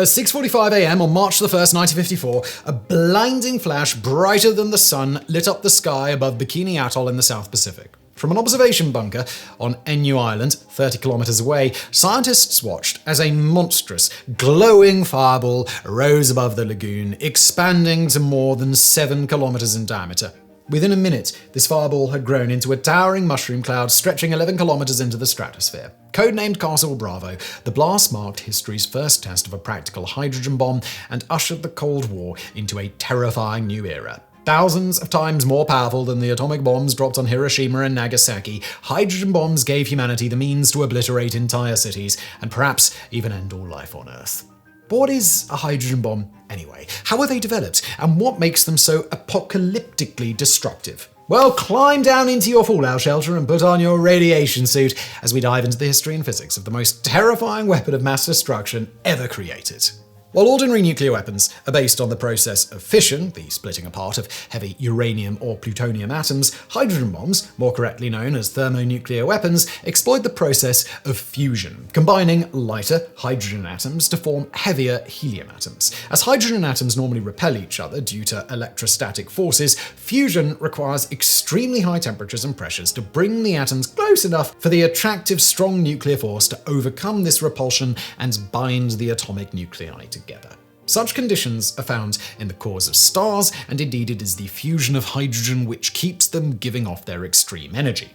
At 6:45 a.m. on March 1st, 1954, a blinding flash brighter than the sun lit up the sky above Bikini Atoll in the South Pacific. From an observation bunker on Enu Island, 30 kilometers away, scientists watched as a monstrous, glowing fireball rose above the lagoon, expanding to more than 7 kilometers in diameter. Within a minute, this fireball had grown into a towering mushroom cloud stretching 11 kilometers into the stratosphere. Codenamed Castle Bravo, the blast marked history's first test of a practical hydrogen bomb and ushered the Cold War into a terrifying new era. Thousands of times more powerful than the atomic bombs dropped on Hiroshima and Nagasaki, hydrogen bombs gave humanity the means to obliterate entire cities and perhaps even end all life on Earth. But what is a hydrogen bomb anyway? How are they developed? And what makes them so apocalyptically destructive? Well, climb down into your fallout shelter and put on your radiation suit as we dive into the history and physics of the most terrifying weapon of mass destruction ever created. While ordinary nuclear weapons are based on the process of fission, the splitting apart of heavy uranium or plutonium atoms, hydrogen bombs, more correctly known as thermonuclear weapons, exploit the process of fusion, combining lighter hydrogen atoms to form heavier helium atoms. As hydrogen atoms normally repel each other due to electrostatic forces, fusion requires extremely high temperatures and pressures to bring the atoms close enough for the attractive, strong nuclear force to overcome this repulsion and bind the atomic nuclei together. Such conditions are found in the cores of stars, and indeed it is the fusion of hydrogen which keeps them giving off their extreme energy.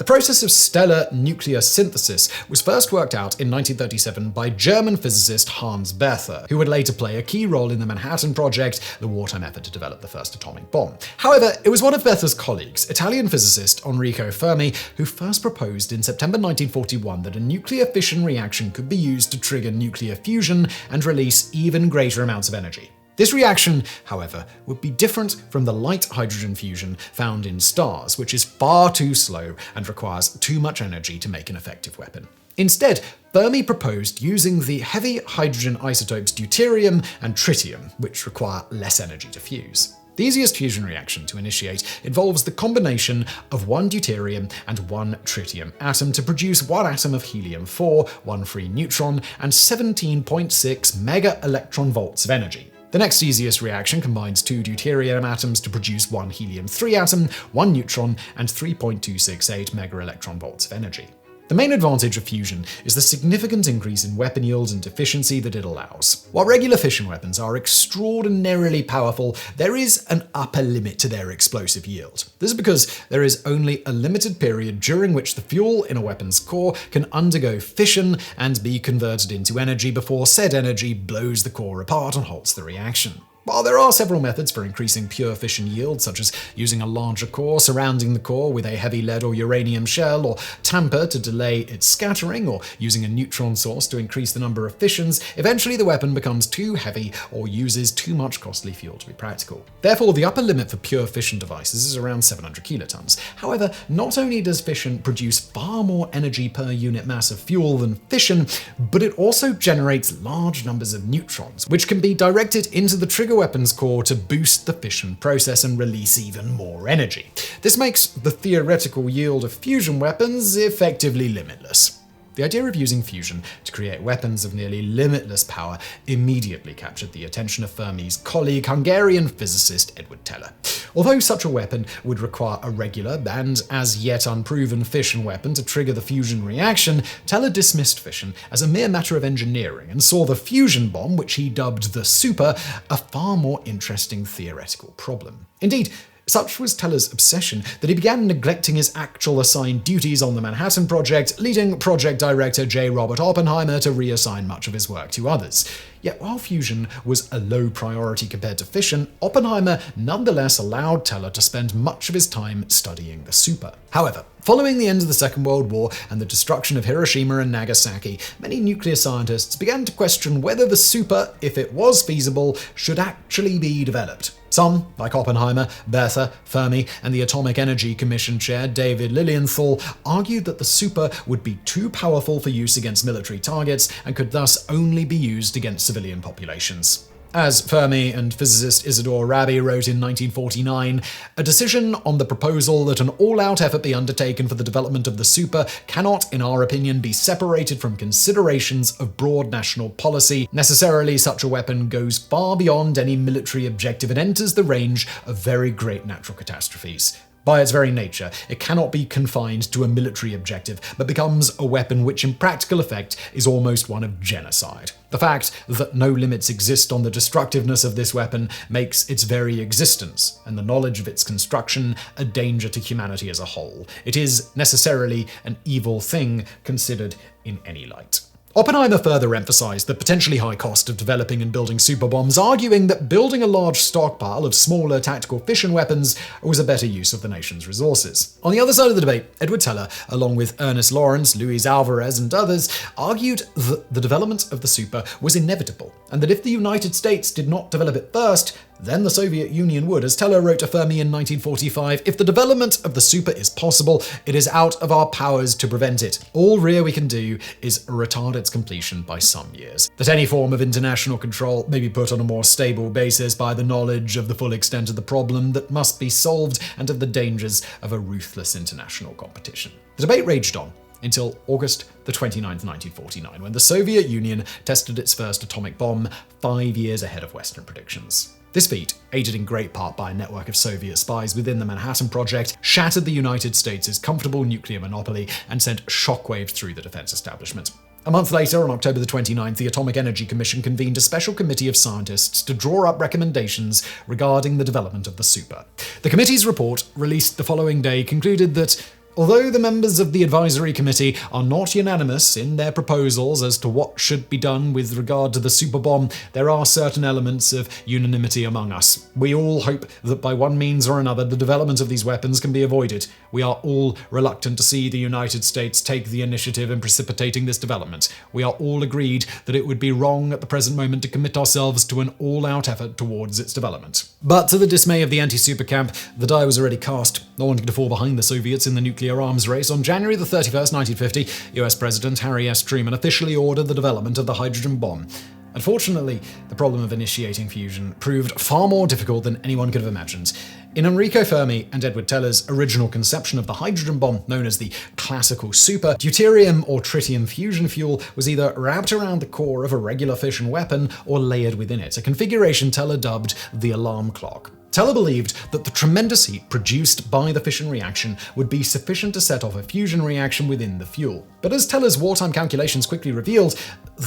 The process of stellar nuclear synthesis was first worked out in 1937 by German physicist Hans Bethe, who would later play a key role in the Manhattan Project, the wartime effort to develop the first atomic bomb. However, it was one of Bethe's colleagues, Italian physicist Enrico Fermi, who first proposed in September 1941 that a nuclear fission reaction could be used to trigger nuclear fusion and release even greater amounts of energy. This reaction, however, would be different from the light hydrogen fusion found in stars, which is far too slow and requires too much energy to make an effective weapon. Instead, Fermi proposed using the heavy hydrogen isotopes deuterium and tritium, which require less energy to fuse. The easiest fusion reaction to initiate involves the combination of one deuterium and one tritium atom to produce one atom of helium-4, one free neutron, and 17.6 mega-electron volts of energy. The next easiest reaction combines two deuterium atoms to produce one helium-3 atom, one neutron, and 3.268 mega-electron volts of energy. The main advantage of fusion is the significant increase in weapon yield and efficiency that it allows. While regular fission weapons are extraordinarily powerful, there is an upper limit to their explosive yield. This is because there is only a limited period during which the fuel in a weapon's core can undergo fission and be converted into energy before said energy blows the core apart and halts the reaction. While there are several methods for increasing pure fission yield, such as using a larger core, surrounding the core with a heavy lead or uranium shell, or tamper to delay its scattering, or using a neutron source to increase the number of fissions, eventually the weapon becomes too heavy or uses too much costly fuel to be practical. Therefore, the upper limit for pure fission devices is around 700 kilotons. However, not only does fission produce far more energy per unit mass of fuel than fission, but it also generates large numbers of neutrons, which can be directed into the trigger weapon's core to boost the fission process and release even more energy. This makes the theoretical yield of fusion weapons effectively limitless. The idea of using fusion to create weapons of nearly limitless power immediately captured the attention of Fermi's colleague, Hungarian physicist Edward Teller. Although such a weapon would require a regular and as yet unproven fission weapon to trigger the fusion reaction, Teller dismissed fission as a mere matter of engineering and saw the fusion bomb, which he dubbed the Super, a far more interesting theoretical problem. Indeed, such was Teller's obsession that he began neglecting his actual assigned duties on the Manhattan Project, leading project director J. Robert Oppenheimer to reassign much of his work to others. Yet while fusion was a low priority compared to fission, Oppenheimer nonetheless allowed Teller to spend much of his time studying the Super. However, following the end of the Second World War and the destruction of Hiroshima and Nagasaki, many nuclear scientists began to question whether the Super, if it was feasible, should actually be developed. Some, like Oppenheimer, Bethe, Fermi, and the Atomic Energy Commission chair David Lilienthal, argued that the Super would be too powerful for use against military targets and could thus only be used against civilian populations. As Fermi and physicist Isidore Rabi wrote in 1949, a decision on the proposal that an all-out effort be undertaken for the development of the super cannot, in our opinion, be separated from considerations of broad national policy. Necessarily, such a weapon goes far beyond any military objective and enters the range of very great natural catastrophes. By its very nature, it cannot be confined to a military objective, but becomes a weapon which in practical effect is almost one of genocide. The fact that no limits exist on the destructiveness of this weapon makes its very existence, and the knowledge of its construction, a danger to humanity as a whole. It is necessarily an evil thing considered in any light. Oppenheimer further emphasized the potentially high cost of developing and building superbombs, arguing that building a large stockpile of smaller tactical fission weapons was a better use of the nation's resources. On the other side of the debate, Edward Teller, along with Ernest Lawrence, Luis Alvarez, and others, argued that the development of the super was inevitable, and that if the United States did not develop it first, then the Soviet Union would. As Teller wrote to Fermi in 1945, "If the development of the super is possible, it is out of our powers to prevent it. All we can do is retard its completion by some years. That any form of international control may be put on a more stable basis by the knowledge of the full extent of the problem that must be solved and of the dangers of a ruthless international competition." The debate raged on until August the 29th, 1949, when the Soviet Union tested its first atomic bomb 5 years ahead of Western predictions. This feat, aided in great part by a network of Soviet spies within the Manhattan Project, shattered the United States' comfortable nuclear monopoly and sent shockwaves through the defense establishment. A month later, on October the 29th, the Atomic Energy Commission convened a special committee of scientists to draw up recommendations regarding the development of the super. The committee's report, released the following day, concluded that although the members of the advisory committee are not unanimous in their proposals as to what should be done with regard to the superbomb, there are certain elements of unanimity among us. We all hope that by one means or another the development of these weapons can be avoided. We are all reluctant to see the United States take the initiative in precipitating this development. We are all agreed that it would be wrong at the present moment to commit ourselves to an all-out effort towards its development. But to the dismay of the anti-super camp, the die was already cast. Not wanting to fall behind the Soviets in the nuclear arms race, on January the 31st, 1950, US President Harry S. Truman officially ordered the development of the hydrogen bomb. Unfortunately, the problem of initiating fusion proved far more difficult than anyone could have imagined. In Enrico Fermi and Edward Teller's original conception of the hydrogen bomb, known as the classical super, deuterium or tritium fusion fuel was either wrapped around the core of a regular fission weapon or layered within it, a configuration Teller dubbed the alarm clock. Teller believed that the tremendous heat produced by the fission reaction would be sufficient to set off a fusion reaction within the fuel. But as Teller's wartime calculations quickly revealed,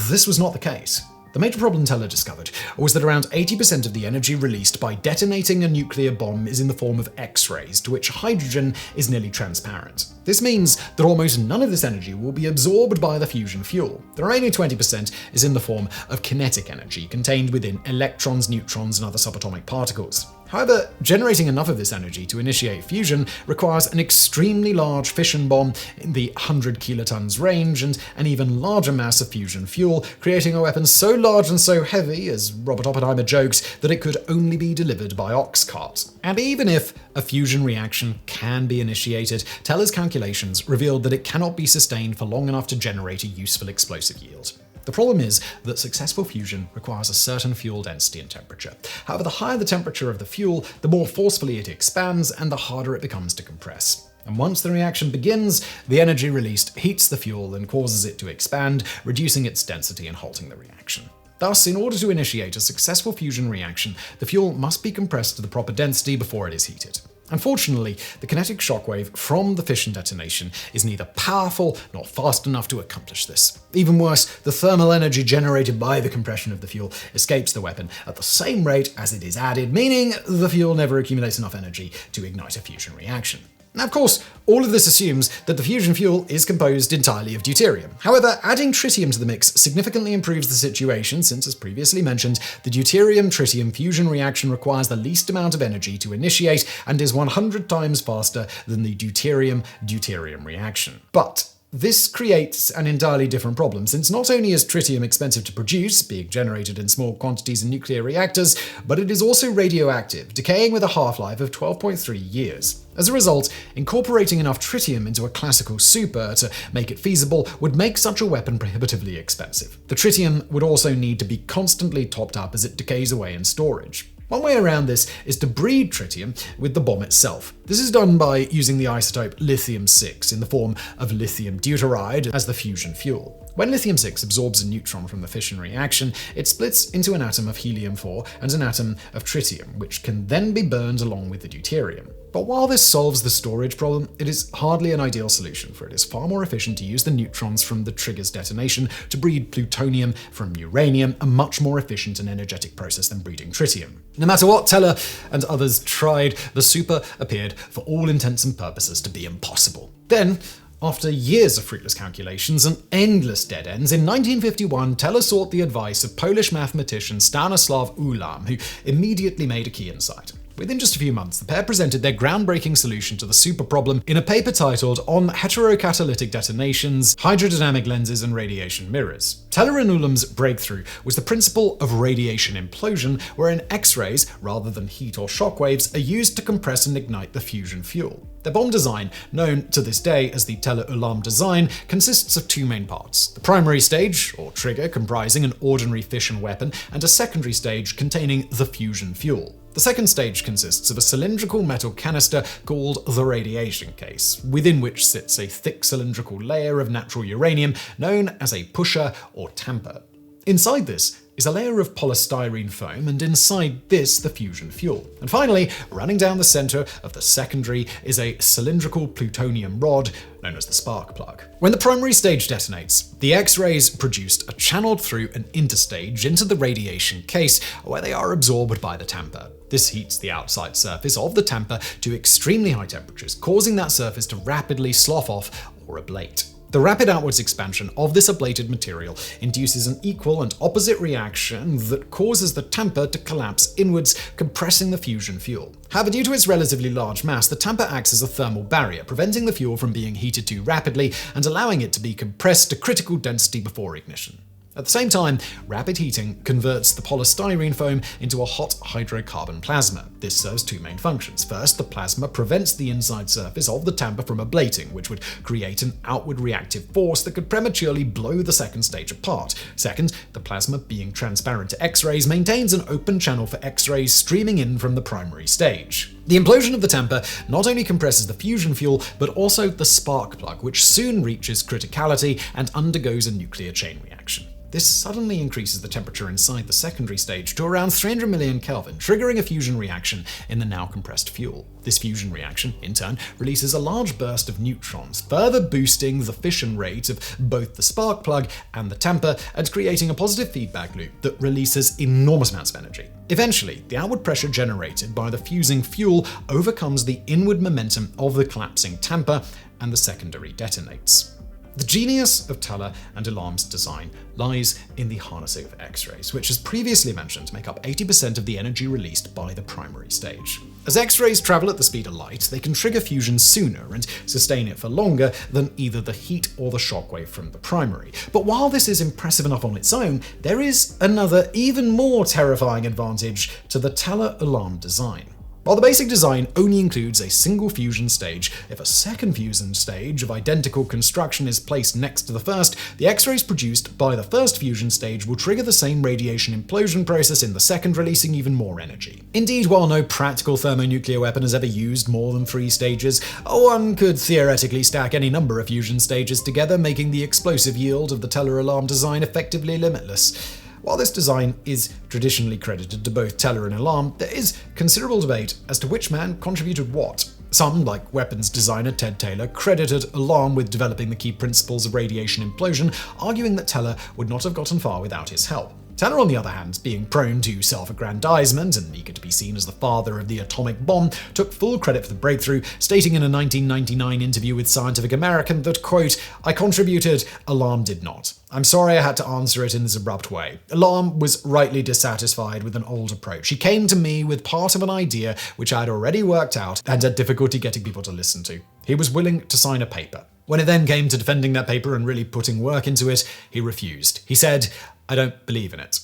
this was not the case. The major problem Teller discovered was that around 80% of the energy released by detonating a nuclear bomb is in the form of X-rays, to which hydrogen is nearly transparent. This means that almost none of this energy will be absorbed by the fusion fuel. The remaining 20% is in the form of kinetic energy, contained within electrons, neutrons, and other subatomic particles. However, generating enough of this energy to initiate fusion requires an extremely large fission bomb in the 100 kilotons range and an even larger mass of fusion fuel, creating a weapon so large and so heavy, as Robert Oppenheimer jokes, that it could only be delivered by ox cart. And even if a fusion reaction can be initiated, Teller's calculations revealed that it cannot be sustained for long enough to generate a useful explosive yield. The problem is that successful fusion requires a certain fuel density and temperature. However, the higher the temperature of the fuel, the more forcefully it expands and the harder it becomes to compress. And once the reaction begins, the energy released heats the fuel and causes it to expand, reducing its density and halting the reaction. Thus, in order to initiate a successful fusion reaction, the fuel must be compressed to the proper density before it is heated. Unfortunately, the kinetic shockwave from the fission detonation is neither powerful nor fast enough to accomplish this. Even worse, the thermal energy generated by the compression of the fuel escapes the weapon at the same rate as it is added, meaning the fuel never accumulates enough energy to ignite a fusion reaction. Now, of course, all of this assumes that the fusion fuel is composed entirely of deuterium. However, adding tritium to the mix significantly improves the situation since, as previously mentioned, the deuterium-tritium fusion reaction requires the least amount of energy to initiate and is 100 times faster than the deuterium-deuterium reaction. But This creates an entirely different problem, since not only is tritium expensive to produce, being generated in small quantities in nuclear reactors, but it is also radioactive, decaying with a half-life of 12.3 years. As a result, incorporating enough tritium into a classical super to make it feasible would make such a weapon prohibitively expensive. The tritium would also need to be constantly topped up as it decays away in storage. One way around this is to breed tritium with the bomb itself. This is done by using the isotope lithium-6 in the form of lithium deuteride as the fusion fuel. When lithium-6 absorbs a neutron from the fission reaction, it splits into an atom of helium-4 and an atom of tritium, which can then be burned along with the deuterium. But while this solves the storage problem, it is hardly an ideal solution, for it is far more efficient to use the neutrons from the trigger's detonation to breed plutonium from uranium, a much more efficient and energetic process than breeding tritium. No matter what Teller and others tried, the super appeared, for all intents and purposes, to be impossible. Then, after years of fruitless calculations and endless dead ends, in 1951, Teller sought the advice of Polish mathematician Stanislaw Ulam, who immediately made a key insight. Within just a few months, the pair presented their groundbreaking solution to the super problem in a paper titled On Heterocatalytic Detonations, Hydrodynamic Lenses and Radiation Mirrors. Teller and Ulam's breakthrough was the principle of radiation implosion, wherein X-rays, rather than heat or shock waves, are used to compress and ignite the fusion fuel. Their bomb design, known to this day as the Teller-Ulam design, consists of two main parts: the primary stage, or trigger, comprising an ordinary fission weapon, and a secondary stage containing the fusion fuel. The second stage consists of a cylindrical metal canister called the radiation case, within which sits a thick cylindrical layer of natural uranium known as a pusher or tamper. Inside this is a layer of polystyrene foam, and inside this the fusion fuel. And finally, running down the center of the secondary is a cylindrical plutonium rod known as the spark plug. When the primary stage detonates, the X-rays produced are channeled through an interstage into the radiation case, where they are absorbed by the tamper. This heats the outside surface of the tamper to extremely high temperatures, causing that surface to rapidly slough off or ablate. The rapid outwards expansion of this ablated material induces an equal and opposite reaction that causes the tamper to collapse inwards, compressing the fusion fuel. However, due to its relatively large mass, the tamper acts as a thermal barrier, preventing the fuel from being heated too rapidly and allowing it to be compressed to critical density before ignition. At the same time, rapid heating converts the polystyrene foam into a hot hydrocarbon plasma. This serves two main functions. First, the plasma prevents the inside surface of the tamper from ablating, which would create an outward reactive force that could prematurely blow the second stage apart. Second, the plasma, being transparent to X-rays, maintains an open channel for X-rays streaming in from the primary stage. The implosion of the tamper not only compresses the fusion fuel, but also the spark plug, which soon reaches criticality and undergoes a nuclear chain reaction. This suddenly increases the temperature inside the secondary stage to around 300 million Kelvin, triggering a fusion reaction in the now compressed fuel. This fusion reaction, in turn, releases a large burst of neutrons, further boosting the fission rate of both the spark plug and the tamper, and creating a positive feedback loop that releases enormous amounts of energy. Eventually, the outward pressure generated by the fusing fuel overcomes the inward momentum of the collapsing tamper, and the secondary detonates. The genius of Teller and Ulam's design lies in the harnessing of X-rays, which, as previously mentioned, make up 80% of the energy released by the primary stage. As X-rays travel at the speed of light, they can trigger fusion sooner and sustain it for longer than either the heat or the shockwave from the primary. But while this is impressive enough on its own, there is another, even more terrifying advantage to the Teller-Ulam design. While the basic design only includes a single fusion stage, if a second fusion stage of identical construction is placed next to the first, the X-rays produced by the first fusion stage will trigger the same radiation implosion process in the second, releasing even more energy. Indeed, while no practical thermonuclear weapon has ever used more than 3 stages, one could theoretically stack any number of fusion stages together, making the explosive yield of the Teller-Ulam design effectively limitless. While this design is traditionally credited to both Teller and Ulam, there is considerable debate as to which man contributed what. Some, like weapons designer Ted Taylor, credited Ulam with developing the key principles of radiation implosion, arguing that Teller would not have gotten far without his help. Teller, on the other hand, being prone to self-aggrandizement and eager to be seen as the father of the atomic bomb, took full credit for the breakthrough, stating in a 1999 interview with Scientific American that, quote, "I contributed, Ulam did not. I'm sorry I had to answer it in this abrupt way. Ulam was rightly dissatisfied with an old approach. He came to me with part of an idea which I had already worked out and had difficulty getting people to listen to. He was willing to sign a paper. When it then came to defending that paper and really putting work into it, he refused. He said, "I don't believe in it."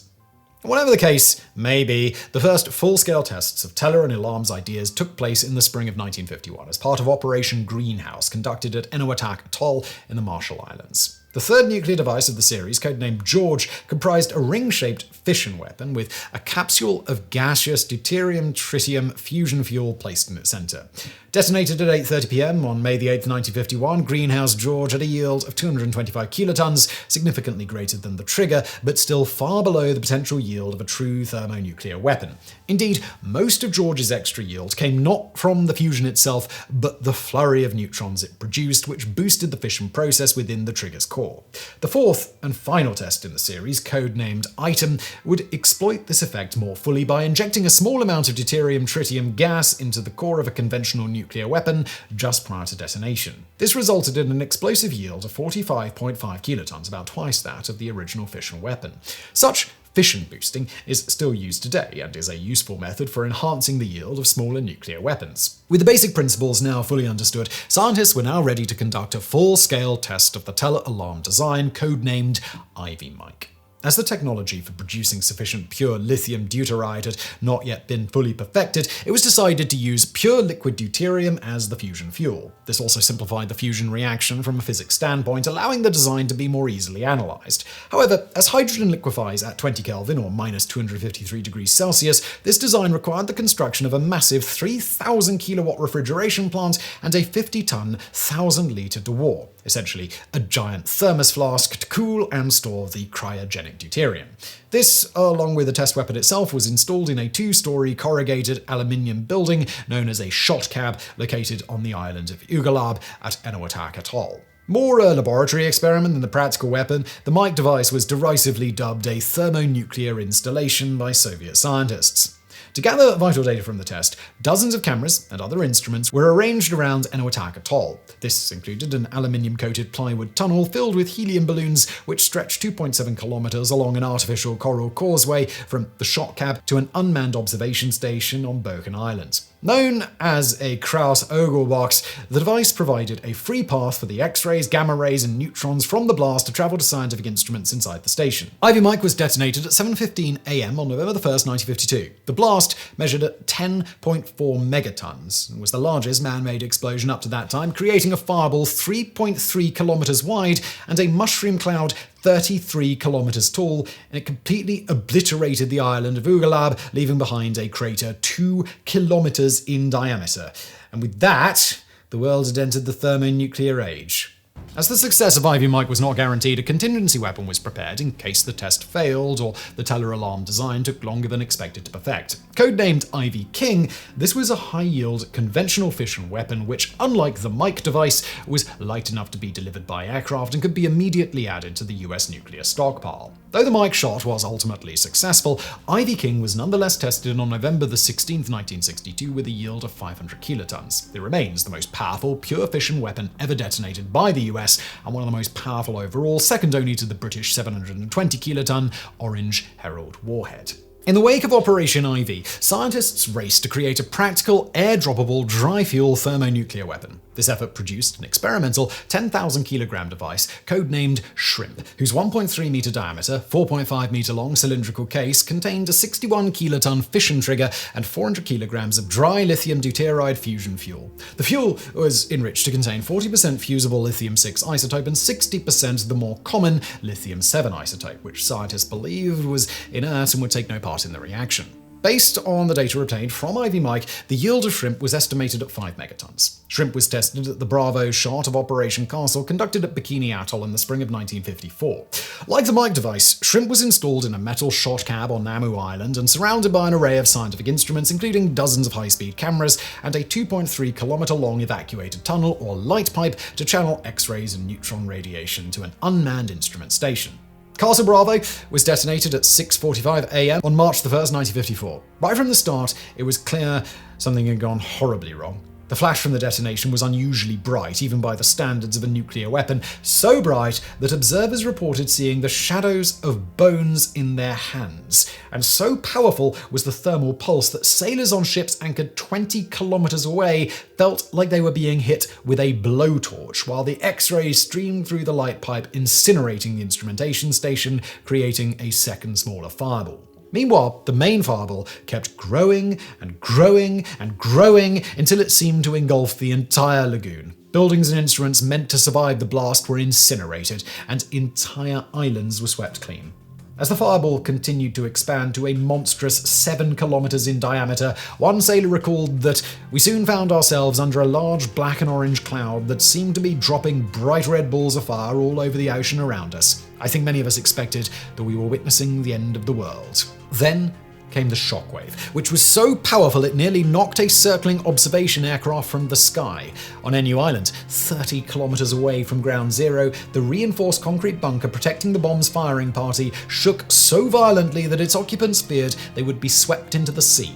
Whatever the case may be, the first full-scale tests of Teller and Elam's ideas took place in the spring of 1951 as part of Operation Greenhouse, conducted at Enowatak Atoll in the Marshall Islands. The third nuclear device of the series, codenamed George, comprised a ring-shaped fission weapon with a capsule of gaseous deuterium-tritium fusion fuel placed in its center. Detonated at 8:30 p.m. on May 8, 1951, Greenhouse George had a yield of 225 kilotons, significantly greater than the trigger, but still far below the potential yield of a true thermonuclear weapon. Indeed, most of George's extra yield came not from the fusion itself, but the flurry of neutrons it produced, which boosted the fission process within the trigger's core. The fourth and final test in the series, codenamed Item, would exploit this effect more fully by injecting a small amount of deuterium-tritium gas into the core of a conventional nuclear weapon just prior to detonation. This resulted in an explosive yield of 45.5 kilotons, about twice that of the original fission weapon. Such fission boosting is still used today and is a useful method for enhancing the yield of smaller nuclear weapons. With the basic principles now fully understood, scientists were now ready to conduct a full-scale test of the Teller alarm design, codenamed Ivy Mike. As the technology for producing sufficient pure lithium deuteride had not yet been fully perfected, it was decided to use pure liquid deuterium as the fusion fuel. This also simplified the fusion reaction from a physics standpoint, allowing the design to be more easily analyzed. However, as hydrogen liquefies at 20 Kelvin or minus 253 degrees Celsius, this design required the construction of a massive 3,000 kilowatt refrigeration plant and a 50-ton, 1,000-liter Dewar, essentially a giant thermos flask to cool and store the cryogenic deuterium. This, along with the test weapon itself, was installed in a 2-story corrugated aluminium building known as a shot cab located on the island of Ugalab at Enowatak Atoll. More a laboratory experiment than the practical weapon, the Mike device was derisively dubbed a thermonuclear installation by Soviet scientists. To gather vital data from the test, dozens of cameras and other instruments were arranged around Enowatak Atoll. This included an aluminium-coated plywood tunnel filled with helium balloons which stretched 2.7 kilometers along an artificial coral causeway from the shot cab to an unmanned observation station on Boken Island. Known as a Krauss Ogle box, the device provided a free path for the X-rays, gamma rays, and neutrons from the blast to travel to scientific instruments inside the station. Ivy Mike was detonated at 7:15 a.m. on November 1st, 1952. The blast measured at 10.4 megatons and was the largest man-made explosion up to that time, creating a fireball 3.3 kilometers wide and a mushroom cloud 33 kilometers tall, and it completely obliterated the island of Ugalab, leaving behind a crater 2 kilometers in diameter. And with that, the world had entered the thermonuclear age. As the success of Ivy Mike was not guaranteed, a contingency weapon was prepared in case the test failed or the Teller alarm design took longer than expected to perfect. Codenamed Ivy King, this was a high-yield conventional fission weapon which, unlike the Mike device, was light enough to be delivered by aircraft and could be immediately added to the US nuclear stockpile. Though the Mike shot was ultimately successful, Ivy King was nonetheless tested on November 16, 1962 with a yield of 500 kilotons. It remains the most powerful pure fission weapon ever detonated by the US and one of the most powerful overall, second only to the British 720 kiloton Orange Herald warhead. In the wake of Operation Ivy, scientists raced to create a practical, air-droppable, dry-fuel thermonuclear weapon. This effort produced an experimental 10,000 kilogram device codenamed Shrimp, whose 1.3 meter diameter, 4.5 meter long cylindrical case contained a 61 kiloton fission trigger and 400 kilograms of dry lithium deuteride fusion fuel. The fuel was enriched to contain 40% fusible lithium-6 isotope and 60% the more common lithium-7 isotope, which scientists believed was inert and would take no part in the reaction. Based on the data obtained from Ivy Mike, the yield of Shrimp was estimated at 5 megatons. Shrimp was tested at the Bravo shot of Operation Castle, conducted at Bikini Atoll in the spring of 1954. Like the Mike device, Shrimp was installed in a metal shot cab on Namu Island and surrounded by an array of scientific instruments, including dozens of high-speed cameras and a 2.3 kilometer long evacuated tunnel or light pipe to channel X-rays and neutron radiation to an unmanned instrument station. Castle Bravo was detonated at 6:45 a.m. on March 1st, 1954. Right from the start, it was clear something had gone horribly wrong. The flash from the detonation was unusually bright, even by the standards of a nuclear weapon, so bright that observers reported seeing the shadows of bones in their hands. And so powerful was the thermal pulse that sailors on ships anchored 20 kilometers away felt like they were being hit with a blowtorch, while the X-rays streamed through the light pipe, incinerating the instrumentation station, creating a second smaller fireball. Meanwhile, the main fireball kept growing and growing and growing until it seemed to engulf the entire lagoon. Buildings and instruments meant to survive the blast were incinerated, and entire islands were swept clean. As the fireball continued to expand to a monstrous 7 kilometers in diameter, one sailor recalled that we soon found ourselves under a large black and orange cloud that seemed to be dropping bright red balls of fire all over the ocean around us. I think many of us expected that we were witnessing the end of the world. Then came the shockwave, which was so powerful it nearly knocked a circling observation aircraft from the sky. On Enu Island, 30 kilometers away from ground zero, the reinforced concrete bunker protecting the bomb's firing party shook so violently that its occupants feared they would be swept into the sea.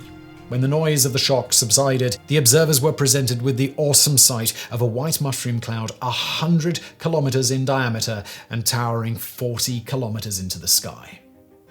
When the noise of the shock subsided, the observers were presented with the awesome sight of a white mushroom cloud 100 kilometers in diameter and towering 40 kilometers into the sky.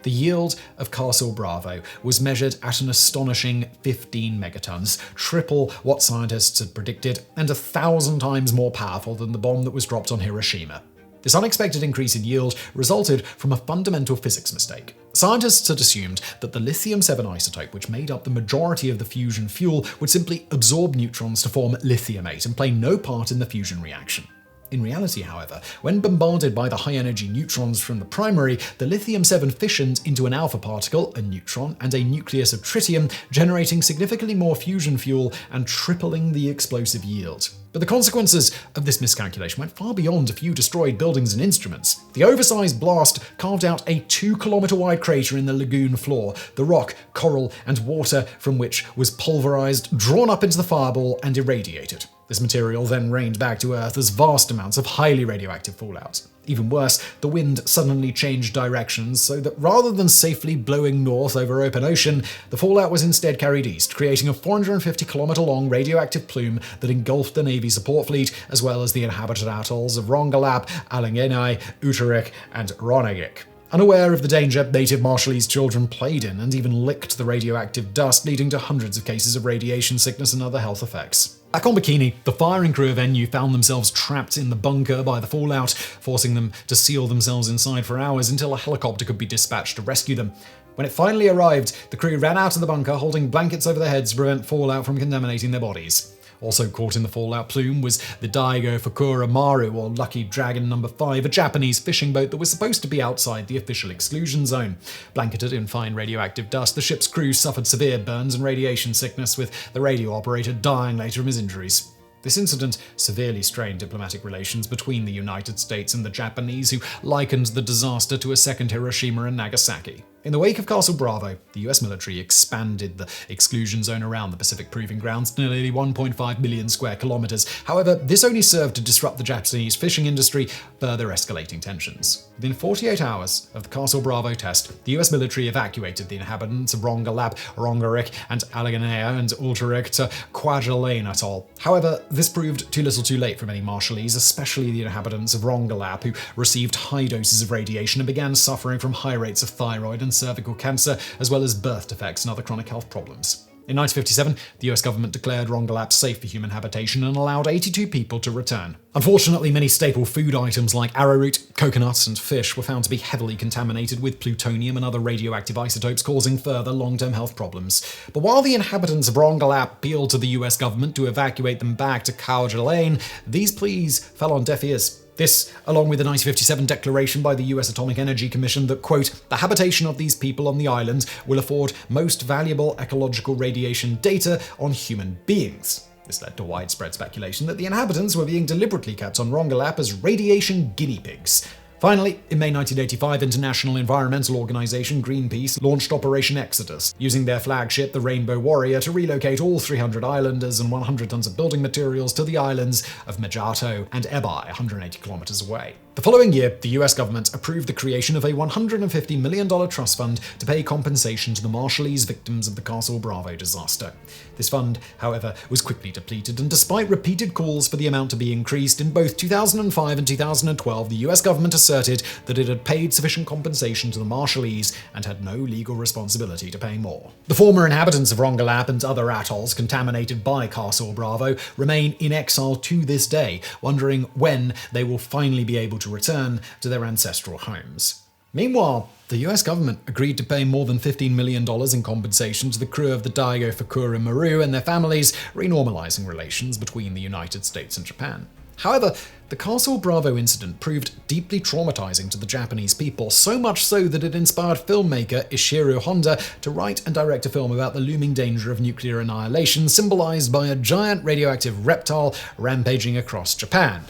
The yield of Castle Bravo was measured at an astonishing 15 megatons, triple what scientists had predicted, and 1,000 times more powerful than the bomb that was dropped on Hiroshima. This unexpected increase in yield resulted from a fundamental physics mistake. Scientists had assumed that the lithium-7 isotope, which made up the majority of the fusion fuel, would simply absorb neutrons to form lithiumate and play no part in the fusion reaction. In reality, however, when bombarded by the high-energy neutrons from the primary, the lithium-7 fissioned into an alpha particle, a neutron, and a nucleus of tritium, generating significantly more fusion fuel and tripling the explosive yield. But the consequences of this miscalculation went far beyond a few destroyed buildings and instruments. The oversized blast carved out a 2-kilometer-wide crater in the lagoon floor, the rock, coral, and water from which was pulverized, drawn up into the fireball, and irradiated. This material then rained back to Earth as vast amounts of highly radioactive fallout. Even worse, the wind suddenly changed directions so that rather than safely blowing north over open ocean, the fallout was instead carried east, creating a 450-kilometer-long radioactive plume that engulfed the Navy support fleet, as well as the inhabited atolls of Rongelap, Alangenai, Uterik, and Ronegik. Unaware of the danger, native Marshallese children played in and even licked the radioactive dust, leading to hundreds of cases of radiation sickness and other health effects. Back on Bikini, the firing crew of Enu found themselves trapped in the bunker by the fallout, forcing them to seal themselves inside for hours until a helicopter could be dispatched to rescue them. When it finally arrived, the crew ran out of the bunker holding blankets over their heads to prevent fallout from contaminating their bodies. Also caught in the fallout plume was the Daigo Fukura Maru, or Lucky Dragon No. 5, a Japanese fishing boat that was supposed to be outside the official exclusion zone. Blanketed in fine radioactive dust, the ship's crew suffered severe burns and radiation sickness, with the radio operator dying later from his injuries. This incident severely strained diplomatic relations between the United States and the Japanese, who likened the disaster to a second Hiroshima and Nagasaki. In the wake of Castle Bravo, the US military expanded the exclusion zone around the Pacific Proving Grounds to nearly 1.5 million square kilometers. However, this only served to disrupt the Japanese fishing industry, further escalating tensions. Within 48 hours of the Castle Bravo test, the US military evacuated the inhabitants of Rongelap, Rongerik, and Alaganea and Ulterik to Kwajalein Atoll. However, this proved too little too late for many Marshallese, especially the inhabitants of Rongelap, who received high doses of radiation and began suffering from high rates of thyroid and cervical cancer, as well as birth defects and other chronic health problems. In 1957, the US government declared Rongelap safe for human habitation and allowed 82 people to return. Unfortunately, many staple food items like arrowroot, coconuts, and fish were found to be heavily contaminated with plutonium and other radioactive isotopes, causing further long-term health problems. But while the inhabitants of Rongelap appealed to the US government to evacuate them back to Kwajalein, these pleas fell on deaf ears. This, along with the 1957 declaration by the US Atomic Energy Commission that, quote, the habitation of these people on the island will afford most valuable ecological radiation data on human beings. This led to widespread speculation that the inhabitants were being deliberately kept on Rongelap as radiation guinea pigs. Finally, in May 1985, international environmental organization Greenpeace launched Operation Exodus, using their flagship, the Rainbow Warrior, to relocate all 300 islanders and 100 tons of building materials to the islands of Mejato and Ebai, 180 kilometers away. The following year, the US government approved the creation of a $150 million trust fund to pay compensation to the Marshallese victims of the Castle Bravo disaster. This fund, however, was quickly depleted, and despite repeated calls for the amount to be increased, in both 2005 and 2012, the US government asserted that it had paid sufficient compensation to the Marshallese and had no legal responsibility to pay more. The former inhabitants of Rongelap and other atolls contaminated by Castle Bravo remain in exile to this day, wondering when they will finally be able to return to their ancestral homes. Meanwhile, the US government agreed to pay more than $15 million in compensation to the crew of the Daigo Fukuura Maru and their families, renormalizing relations between the United States and Japan. However, the Castle Bravo incident proved deeply traumatizing to the Japanese people, so much so that it inspired filmmaker Ishiro Honda to write and direct a film about the looming danger of nuclear annihilation, symbolized by a giant radioactive reptile rampaging across Japan.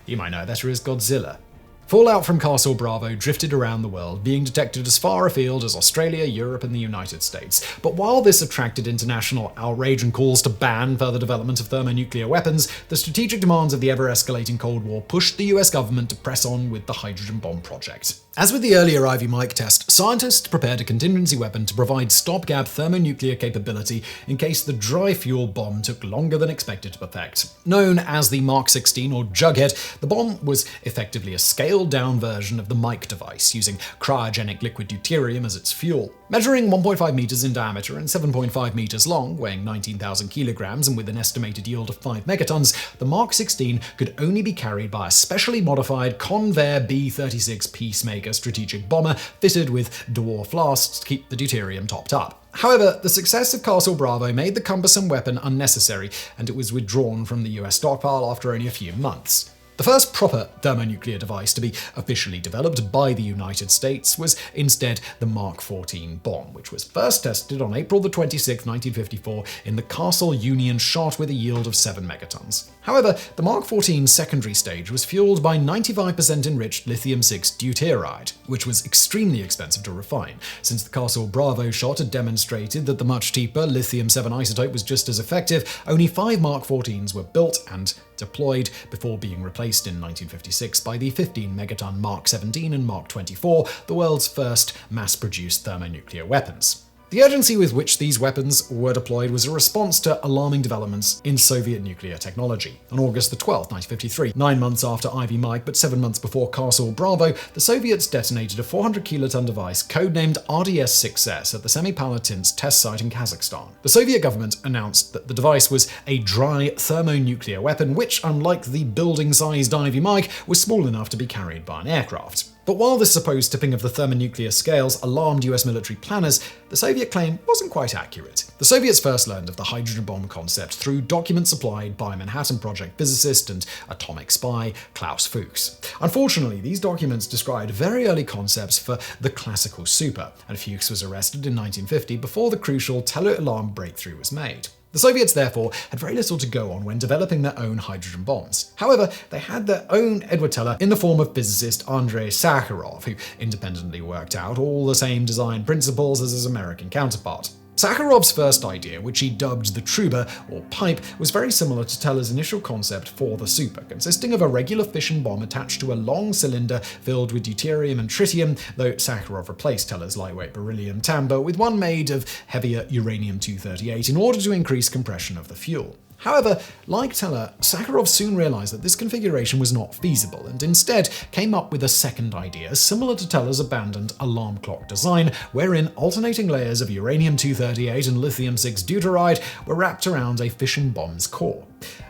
You might know it better as Godzilla. Fallout from Castle Bravo drifted around the world, being detected as far afield as Australia, Europe, and the United States. But while this attracted international outrage and calls to ban further development of thermonuclear weapons, the strategic demands of the ever-escalating Cold War pushed the US government to press on with the hydrogen bomb project. As with the earlier Ivy Mike test, scientists prepared a contingency weapon to provide stopgap thermonuclear capability in case the dry fuel bomb took longer than expected to perfect. Known as the Mark 16 or Jughead, the bomb was effectively a scaled-down version of the Mike device, using cryogenic liquid deuterium as its fuel. Measuring 1.5 meters in diameter and 7.5 meters long, weighing 19,000 kilograms and with an estimated yield of 5 megatons, the Mark 16 could only be carried by a specially modified Convair B-36 Peacemaker strategic bomber fitted with dwarf flasks to keep the deuterium topped up. However, the success of Castle Bravo made the cumbersome weapon unnecessary, and it was withdrawn from the US stockpile after only a few months. The first proper thermonuclear device to be officially developed by the United States was instead the Mark 14 bomb, which was first tested on April 26, 1954 in the Castle Union shot with a yield of 7 megatons. However, the Mark 14 secondary stage was fueled by 95% enriched lithium-6 deuteride, which was extremely expensive to refine. Since the Castle Bravo shot had demonstrated that the much cheaper lithium-7 isotope was just as effective, only 5 Mark 14s were built and deployed before being replaced in 1956 by the 15-megaton Mark 17 and Mark 24, the world's first mass-produced thermonuclear weapons. The urgency with which these weapons were deployed was a response to alarming developments in Soviet nuclear technology. On August 12, 1953, 9 months after Ivy Mike but 7 months before Castle Bravo, the Soviets detonated a 400-kiloton device codenamed RDS-6S at the Semipalatinsk test site in Kazakhstan. The Soviet government announced that the device was a dry thermonuclear weapon which, unlike the building-sized Ivy Mike, was small enough to be carried by an aircraft. But while this supposed tipping of the thermonuclear scales alarmed US military planners, the Soviet claim wasn't quite accurate. The Soviets first learned of the hydrogen bomb concept through documents supplied by Manhattan Project physicist and atomic spy Klaus Fuchs. Unfortunately, these documents described very early concepts for the classical super, and Fuchs was arrested in 1950 before the crucial tele-alarm breakthrough was made. The Soviets, therefore, had very little to go on when developing their own hydrogen bombs. However, they had their own Edward Teller in the form of physicist Andrei Sakharov, who independently worked out all the same design principles as his American counterpart. Sakharov's first idea, which he dubbed the Truba, or pipe, was very similar to Teller's initial concept for the super, consisting of a regular fission bomb attached to a long cylinder filled with deuterium and tritium, though Sakharov replaced Teller's lightweight beryllium tambo with one made of heavier uranium-238 in order to increase compression of the fuel. However, like Teller, Sakharov soon realized that this configuration was not feasible and instead came up with a second idea similar to Teller's abandoned alarm clock design, wherein alternating layers of uranium-238 and lithium-6 deuteride were wrapped around a fission bomb's core.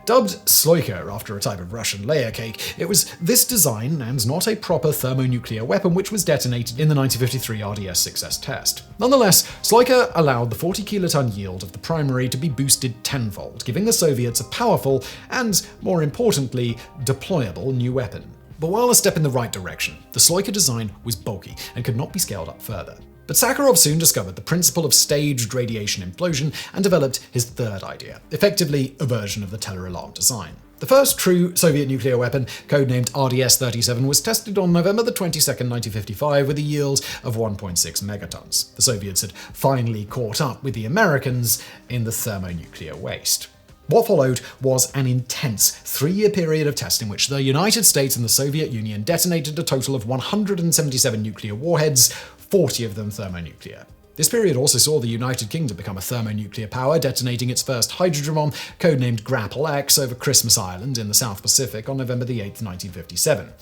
Dubbed Sloika after a type of Russian layer cake, it was this design, and not a proper thermonuclear weapon, which was detonated in the 1953 RDS-6S test. Nonetheless, Sloika allowed the 40-kiloton yield of the primary to be boosted tenfold, giving the Soviets a powerful and, more importantly, deployable new weapon. But while a step in the right direction, the Sloika design was bulky and could not be scaled up further. But Sakharov soon discovered the principle of staged radiation implosion and developed his third idea, effectively a version of the Teller alarm design. The first true Soviet nuclear weapon, codenamed RDS-37, was tested on November 22, 1955, with a yield of 1.6 megatons. The Soviets had finally caught up with the Americans in the thermonuclear waste. What followed was an intense 3-year period of testing in which the United States and the Soviet Union detonated a total of 177 nuclear warheads, 40 of them thermonuclear. This period also saw the United Kingdom become a thermonuclear power, detonating its first hydrogen bomb, codenamed Grapple X, over Christmas Island in the South Pacific on November 8, 1957.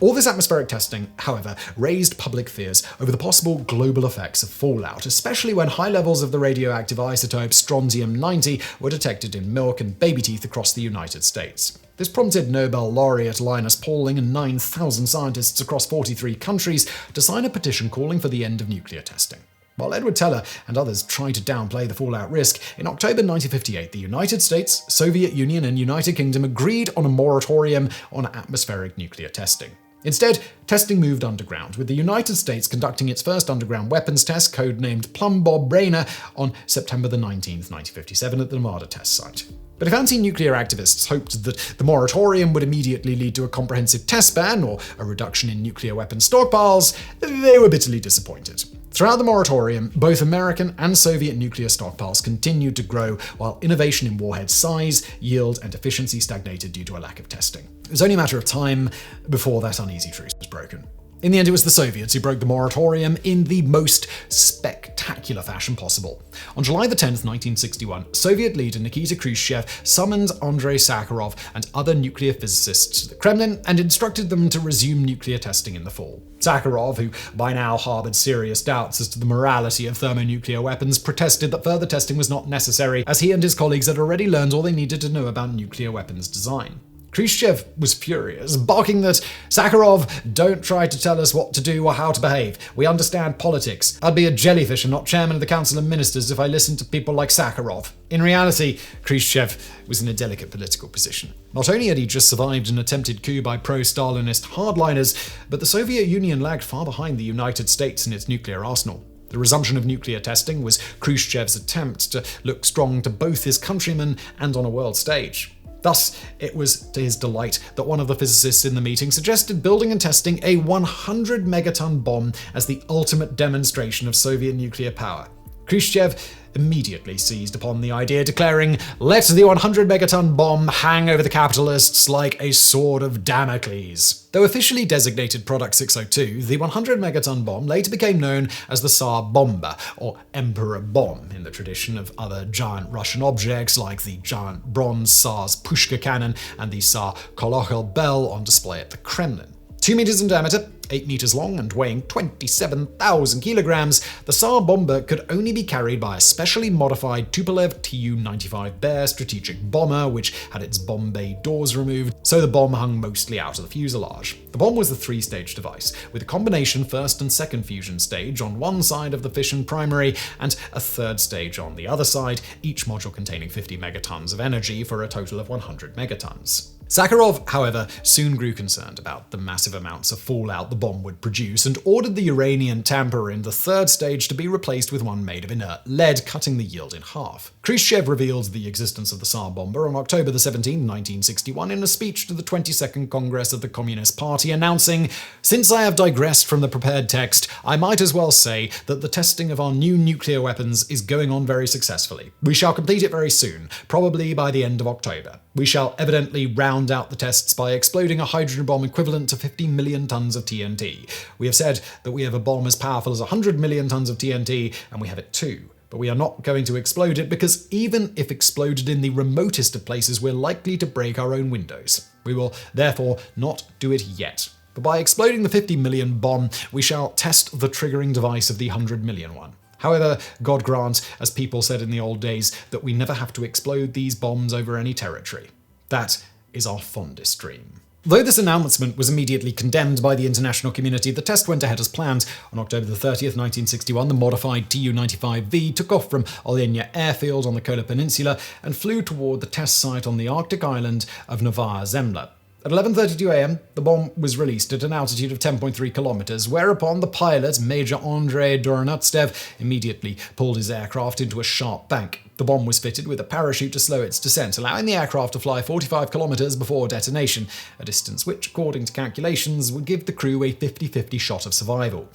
All this atmospheric testing, however, raised public fears over the possible global effects of fallout, especially when high levels of the radioactive isotope strontium-90 were detected in milk and baby teeth across the United States. This prompted Nobel laureate Linus Pauling and 9,000 scientists across 43 countries to sign a petition calling for the end of nuclear testing. While Edward Teller and others tried to downplay the fallout risk, in October 1958, the United States, Soviet Union, and United Kingdom agreed on a moratorium on atmospheric nuclear testing. Instead, testing moved underground, with the United States conducting its first underground weapons test, codenamed Plum Bob Rainer, on September 19, 1957 at the Nevada test site. But if anti-nuclear activists hoped that the moratorium would immediately lead to a comprehensive test ban or a reduction in nuclear weapon stockpiles, they were bitterly disappointed. Throughout the moratorium, both American and Soviet nuclear stockpiles continued to grow, while innovation in warhead size, yield, and efficiency stagnated due to a lack of testing. It was only a matter of time before that uneasy truce was broken. In the end, it was the Soviets who broke the moratorium in the most spectacular fashion possible. On July 10, 1961, Soviet leader Nikita Khrushchev summoned Andrei Sakharov and other nuclear physicists to the Kremlin and instructed them to resume nuclear testing in the fall. Sakharov, who by now harbored serious doubts as to the morality of thermonuclear weapons, protested that further testing was not necessary, as he and his colleagues had already learned all they needed to know about nuclear weapons design. Khrushchev was furious, barking that, "Sakharov, don't try to tell us what to do or how to behave. We understand politics. I'd be a jellyfish and not chairman of the Council of Ministers if I listened to people like Sakharov." In reality, Khrushchev was in a delicate political position. Not only had he just survived an attempted coup by pro-Stalinist hardliners, but the Soviet Union lagged far behind the United States in its nuclear arsenal. The resumption of nuclear testing was Khrushchev's attempt to look strong to both his countrymen and on a world stage. Thus, it was to his delight that one of the physicists in the meeting suggested building and testing a 100 megaton bomb as the ultimate demonstration of Soviet nuclear power. Khrushchev immediately seized upon the idea, declaring, "Let the 100 megaton bomb hang over the capitalists like a sword of Damocles." Though officially designated Product 602, the 100 megaton bomb later became known as the Tsar Bomba, or Emperor Bomb, in the tradition of other giant Russian objects like the giant bronze Tsar's Pushka cannon and the Tsar Kolokhel bell on display at the Kremlin. 2 meters in diameter, 8 meters long, and weighing 27,000 kilograms, the Tsar Bomba could only be carried by a specially modified Tupolev Tu-95 Bear strategic bomber, which had its bomb bay doors removed, so the bomb hung mostly out of the fuselage. The bomb was a 3-stage device, with a combination first and second fusion stage on one side of the fission primary and a third stage on the other side, each module containing 50 megatons of energy for a total of 100 megatons. Sakharov, however, soon grew concerned about the massive amounts of fallout the bomb would produce and ordered the uranium tamper in the third stage to be replaced with one made of inert lead, cutting the yield in half. Khrushchev revealed the existence of the Tsar Bomba on October 17, 1961 in a speech to the 22nd Congress of the Communist Party, announcing, "Since I have digressed from the prepared text, I might as well say that the testing of our new nuclear weapons is going on very successfully. We shall complete it very soon, probably by the end of October. We shall evidently round out the tests by exploding a hydrogen bomb equivalent to 50 million tons of TNT. We have said that we have a bomb as powerful as 100 million tons of TNT, and we have it too. But we are not going to explode it because even if exploded in the remotest of places, we're likely to break our own windows. We will therefore not do it yet. But by exploding the 50 million bomb, we shall test the triggering device of the 100 million one. However, God grant, as people said in the old days, that we never have to explode these bombs over any territory. That is our fondest dream." Though this announcement was immediately condemned by the international community, the test went ahead as planned. On October 30th, 1961, the modified Tu-95V took off from Olynya Airfield on the Kola Peninsula and flew toward the test site on the Arctic island of Novaya Zemlya. At 11:32 a.m., the bomb was released at an altitude of 10.3 kilometers, whereupon the pilot, Major Andrei Doronotstev, immediately pulled his aircraft into a sharp bank. The bomb was fitted with a parachute to slow its descent, allowing the aircraft to fly 45 kilometers before detonation, a distance which, according to calculations, would give the crew a 50-50 shot of survival.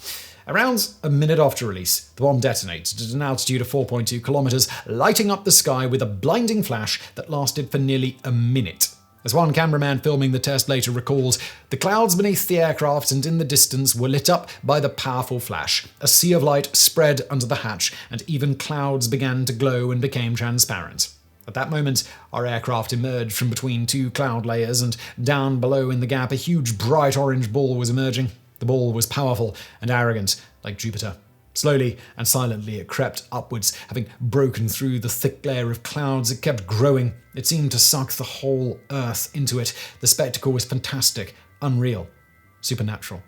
Around a minute after release, the bomb detonated at an altitude of 4.2 kilometers, lighting up the sky with a blinding flash that lasted for nearly a minute. As one cameraman filming the test later recalls, the clouds beneath the aircraft and in the distance were lit up by the powerful flash. A sea of light spread under the hatch, and even clouds began to glow and became transparent. At that moment, our aircraft emerged from between two cloud layers, and down below in the gap, a huge bright orange ball was emerging. The ball was powerful and arrogant, like Jupiter. Slowly and silently it crept upwards, having broken through the thick layer of clouds. It kept growing. It seemed to suck the whole Earth into it. The spectacle was fantastic, unreal, supernatural.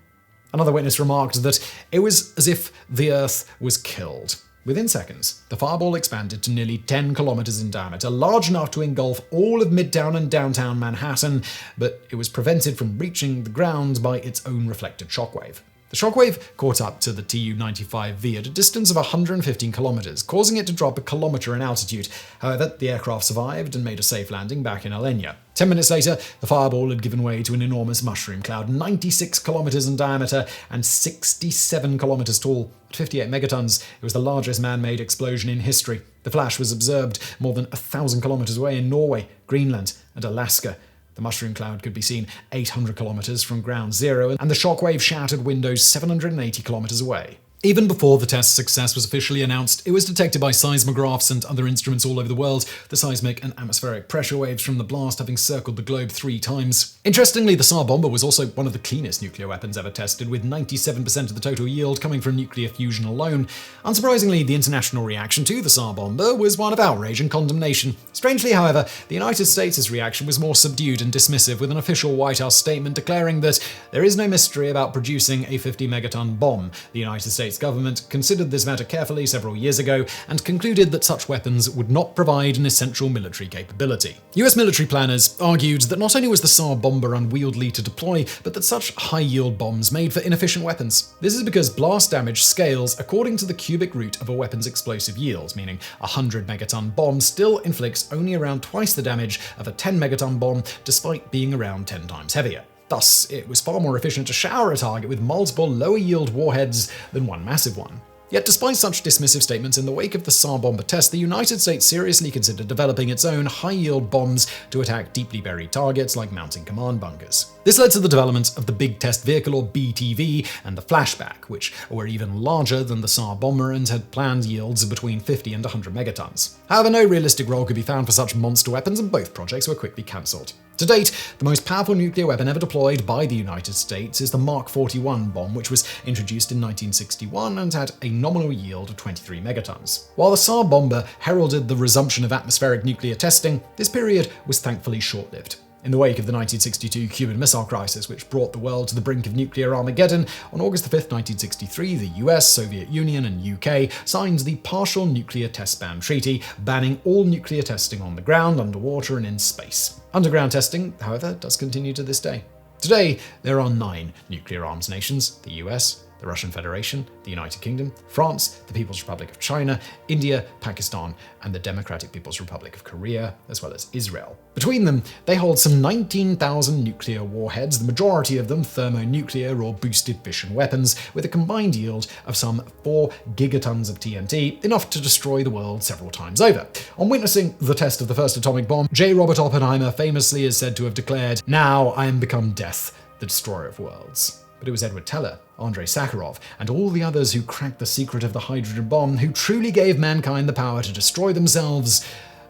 Another witness remarked that it was as if the Earth was killed. Within seconds, the fireball expanded to nearly 10 kilometers in diameter, large enough to engulf all of Midtown and downtown Manhattan, but it was prevented from reaching the ground by its own reflected shockwave. The shockwave caught up to the Tu-95V at a distance of 115 kilometers, causing it to drop a kilometer in altitude. However, the aircraft survived and made a safe landing back in Alenia. 10 minutes later, the fireball had given way to an enormous mushroom cloud, 96 kilometers in diameter and 67 kilometers tall. At 58 megatons, it was the largest man-made explosion in history. The flash was observed more than 1,000 kilometers away in Norway, Greenland, and Alaska. The mushroom cloud could be seen 800 kilometers from ground zero, and the shockwave shattered windows 780 kilometers away. Even before the test's success was officially announced, it was detected by seismographs and other instruments all over the world, the seismic and atmospheric pressure waves from the blast having circled the globe 3 times. Interestingly, the Tsar Bomba was also one of the cleanest nuclear weapons ever tested, with 97% of the total yield coming from nuclear fusion alone. Unsurprisingly, the international reaction to the Tsar Bomba was one of outrage and condemnation. Strangely, however, the United States' reaction was more subdued and dismissive, with an official White House statement declaring that there is no mystery about producing a 50-megaton bomb. The United States government considered this matter carefully several years ago and concluded that such weapons would not provide an essential military capability. US military planners argued that not only was the Tsar Bomba unwieldy to deploy, but that such high-yield bombs made for inefficient weapons. This is because blast damage scales according to the cubic root of a weapon's explosive yield, meaning a 100-megaton bomb still inflicts only around twice the damage of a 10-megaton bomb, despite being around 10 times heavier. Thus, it was far more efficient to shower a target with multiple lower-yield warheads than one massive one. Yet despite such dismissive statements, in the wake of the Tsar Bomba test, the United States seriously considered developing its own high-yield bombs to attack deeply buried targets like mountain command bunkers. This led to the development of the Big Test Vehicle, or BTV, and the Flashback, which were even larger than the Tsar Bomber and had planned yields of between 50 and 100 megatons. However, no realistic role could be found for such monster weapons, and both projects were quickly cancelled. To date, the most powerful nuclear weapon ever deployed by the United States is the Mark 41 bomb, which was introduced in 1961 and had a nominal yield of 23 megatons. While the Tsar Bomba heralded the resumption of atmospheric nuclear testing, this period was thankfully short-lived. In the wake of the 1962 Cuban Missile Crisis, which brought the world to the brink of nuclear Armageddon, on August 5, 1963, the US, Soviet Union, and UK signed the Partial Nuclear Test Ban Treaty, banning all nuclear testing on the ground, underwater, and in space. Underground testing, however, does continue to this day. Today, there are 9 nuclear arms nations: the US, the Russian Federation, the United Kingdom, France, the People's Republic of China, India, Pakistan, and the Democratic People's Republic of Korea, as well as Israel. Between them, they hold some 19,000 nuclear warheads, the majority of them thermonuclear or boosted fission weapons, with a combined yield of some 4 gigatons of TNT, enough to destroy the world several times over. On witnessing the test of the first atomic bomb, J. Robert Oppenheimer famously is said to have declared, "Now I am become death, the destroyer of worlds." But it was Edward Teller, Andrei Sakharov, and all the others who cracked the secret of the hydrogen bomb who truly gave mankind the power to destroy themselves,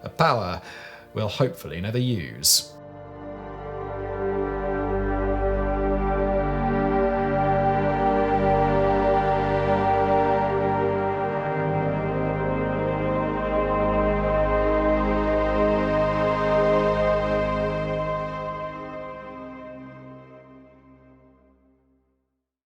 a power we'll hopefully never use.